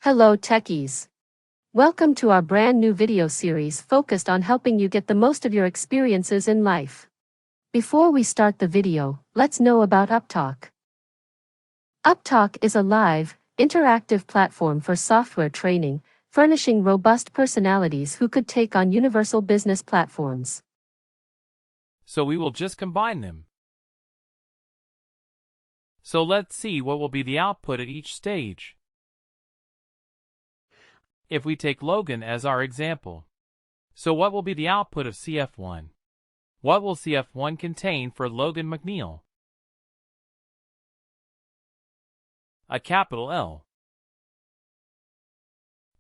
Hello techies. Welcome to our brand new video series focused on helping you get the most of your experiences in life. Before we start the video, let's know about Upptalk. Upptalk is a live, interactive platform for software training, furnishing robust personalities who could take on universal business platforms. So we will just combine them. So let's see what will be the output at each stage. If we take Logan as our example. So what will be the output of CF1? What will CF1 contain for Logan McNeil? A capital L.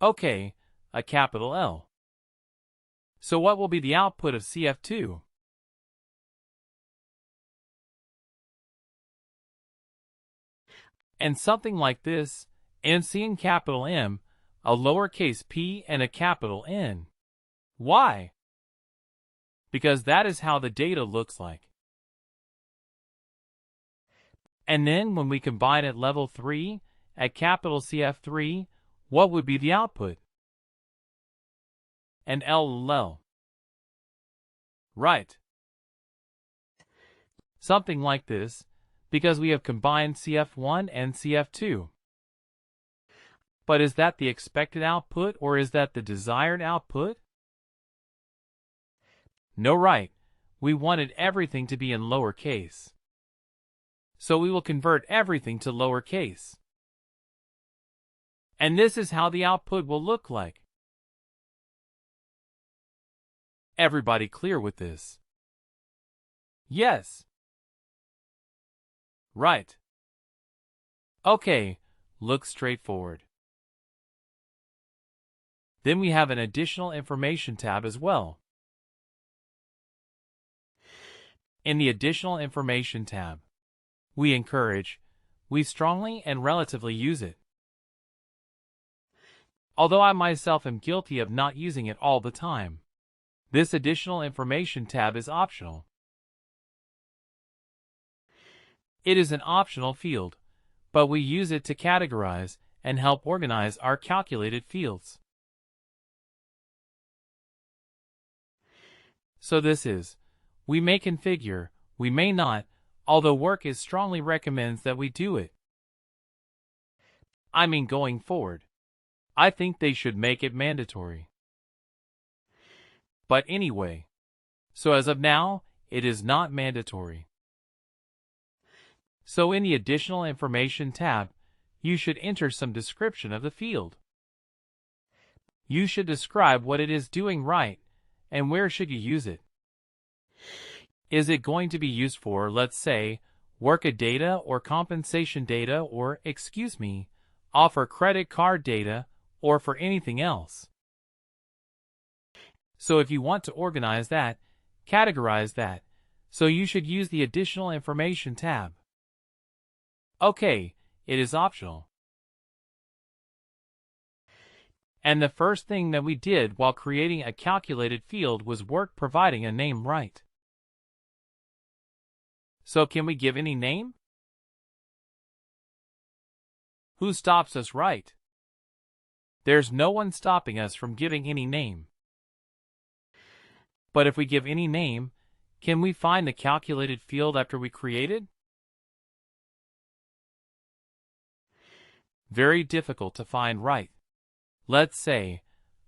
Okay, a capital L. So what will be the output of CF2? And something like this, MC and capital M, a lowercase p and a capital N. Why? Because that is how the data looks like. And then when we combine at level 3, at capital CF3, what would be the output? An LL. Right. Something like this, because we have combined CF1 and CF2. But is that the expected output or is that the desired output? No, right. We wanted everything to be in lowercase. So we will convert everything to lowercase. And this is how the output will look like. Everybody clear with this? Yes. Right. Okay, looks straightforward. Then we have an additional information tab as well. In the additional information tab, we strongly and relatively use it. Although I myself am guilty of not using it all the time. This additional information tab is optional. It is an optional field, but we use it to categorize and help organize our calculated fields. So this is, we may configure, we may not, although Work strongly recommends that we do it. I mean going forward. I think they should make it mandatory. But anyway, so as of now, it is not mandatory. So in the additional information tab, you should enter some description of the field. You should describe what it is doing right, and where should you use it. Is it going to be used for, let's say, work data or compensation data or, offer credit card data or for anything else? So if you want to organize that, categorize that, so you should use the additional information tab. Okay, it is optional. And the first thing that we did while creating a calculated field was Work providing a name, right? So can we give any name? Who stops us, right? There's no one stopping us from giving any name. But if we give any name, can we find the calculated field after we create it? Very difficult to find, right? Let's say,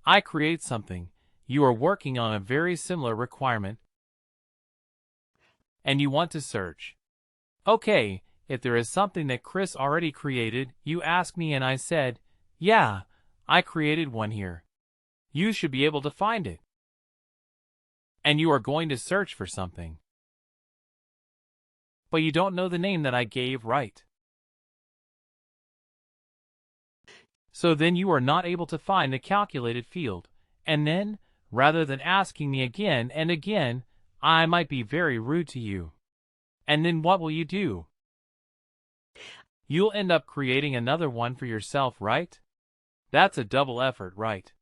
I create something, you are working on a very similar requirement, and you want to search. Okay, if there is something that Chris already created, you ask me and I said, yeah, I created one here. You should be able to find it. And you are going to search for something. But you don't know the name that I gave, right? So then you are not able to find the calculated field, and then, rather than asking me again and again, I might be very rude to you. And then what will you do? You'll end up creating another one for yourself, right? That's a double effort, right?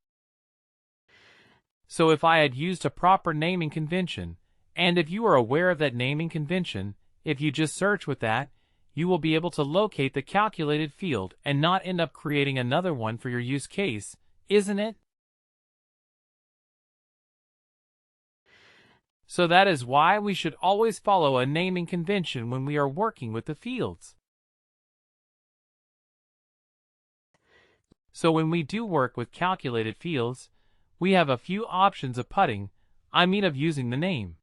So if I had used a proper naming convention, and if you are aware of that naming convention, if you just search with that, you will be able to locate the calculated field and not end up creating another one for your use case, isn't it? So that is why we should always follow a naming convention when we are working with the fields. So when we do work with calculated fields, we have a few options of of using the name.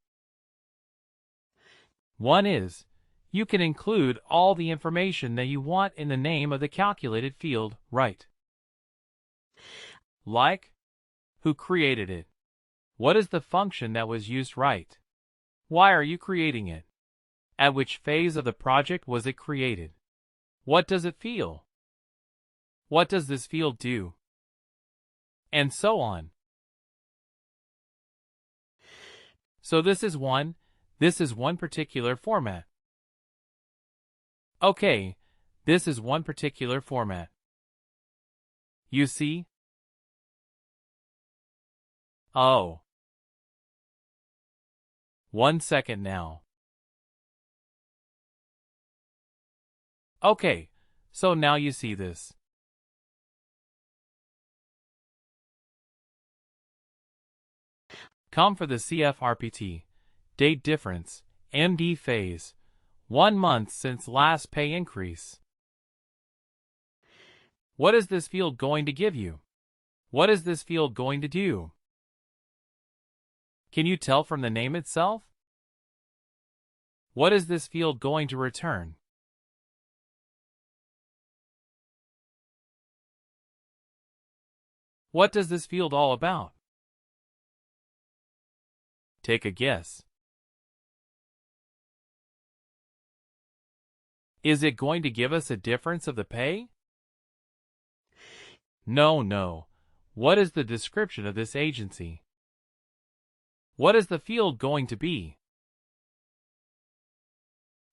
One is, you can include all the information that you want in the name of the calculated field, right? Like, who created it? What is the function that was used, right? Why are you creating it? At which phase of the project was it created? What does it feel? What does this field do? And so on. So this is one particular format. Okay, this is one particular format. You see? Oh. 1 second now. Okay, so now you see this. Come for the CFRPT, date difference, MD phase, 1 month since last pay increase. What is this field going to give you? What is this field going to do? Can you tell from the name itself? What is this field going to return? What does this field all about? Take a guess. Is it going to give us a difference of the pay? No. What is the description of this agency? What is the field going to be?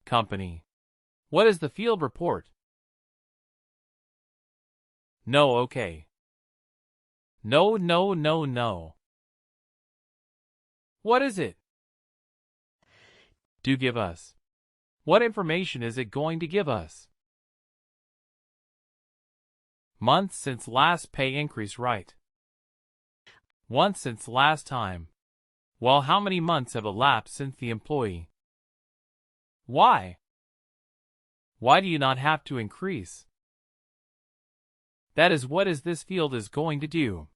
Company. What is the field report? No, okay. No. What is it? Do give us. What information is it going to give us? Month since last pay increase, right? Once since last time. Well, how many months have elapsed since the employee? Why? Why do you not have to increase? That is what this field is going to do.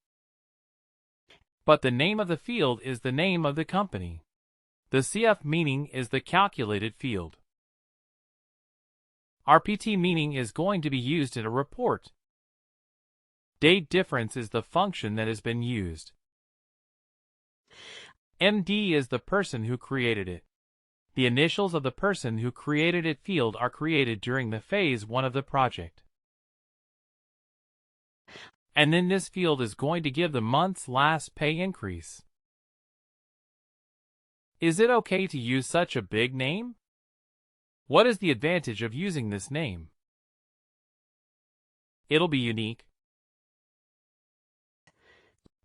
But the name of the field is the name of the company. The CF meaning is the calculated field. RPT meaning is going to be used in a report. Date difference is the function that has been used. MD is the person who created it. The initials of the person who created it field are created during the phase 1 of the project. And then this field is going to give the month's last pay increase. Is it okay to use such a big name? What is the advantage of using this name? It'll be unique.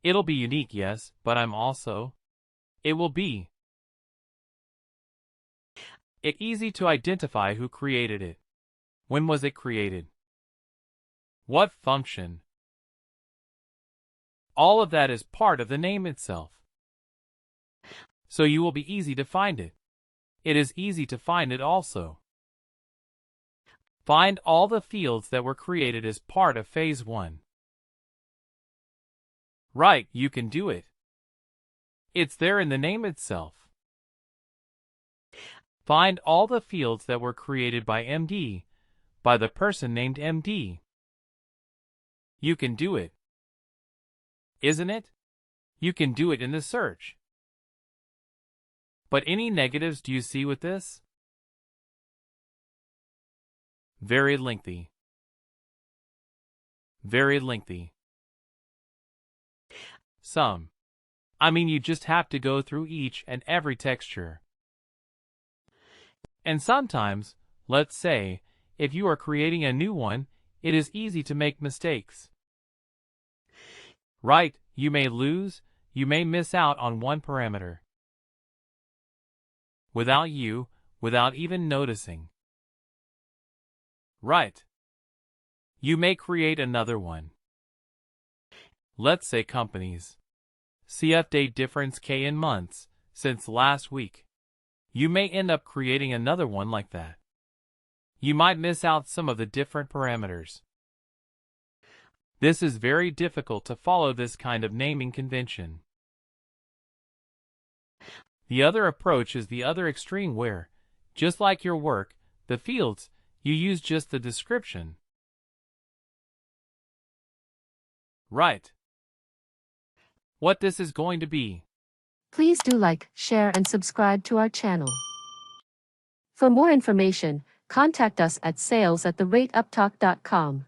It'll be unique, yes, but it will be easy to identify who created it. When was it created? What function? All of that is part of the name itself. So you will be easy to find it. It is easy to find it also. Find all the fields that were created as part of phase 1. Right, you can do it. It's there in the name itself. Find all the fields that were created by MD, by the person named MD. You can do it. Isn't it? You can do it in the search. But any negatives do you see with this? Very lengthy. Very lengthy. You just have to go through each and every texture. And sometimes, let's say, if you are creating a new one, it is easy to make mistakes. Right, you may miss out on one parameter. Without even noticing. Right. You may create another one. Let's say companies. CF date difference K in months since last week. You may end up creating another one like that. You might miss out some of the different parameters. This is very difficult to follow this kind of naming convention. The other approach is the other extreme where, just like your work, the fields, you use just the description. Right. What this is going to be. Please do like, share and subscribe to our channel. For more information, contact us at sales@uptalk.com.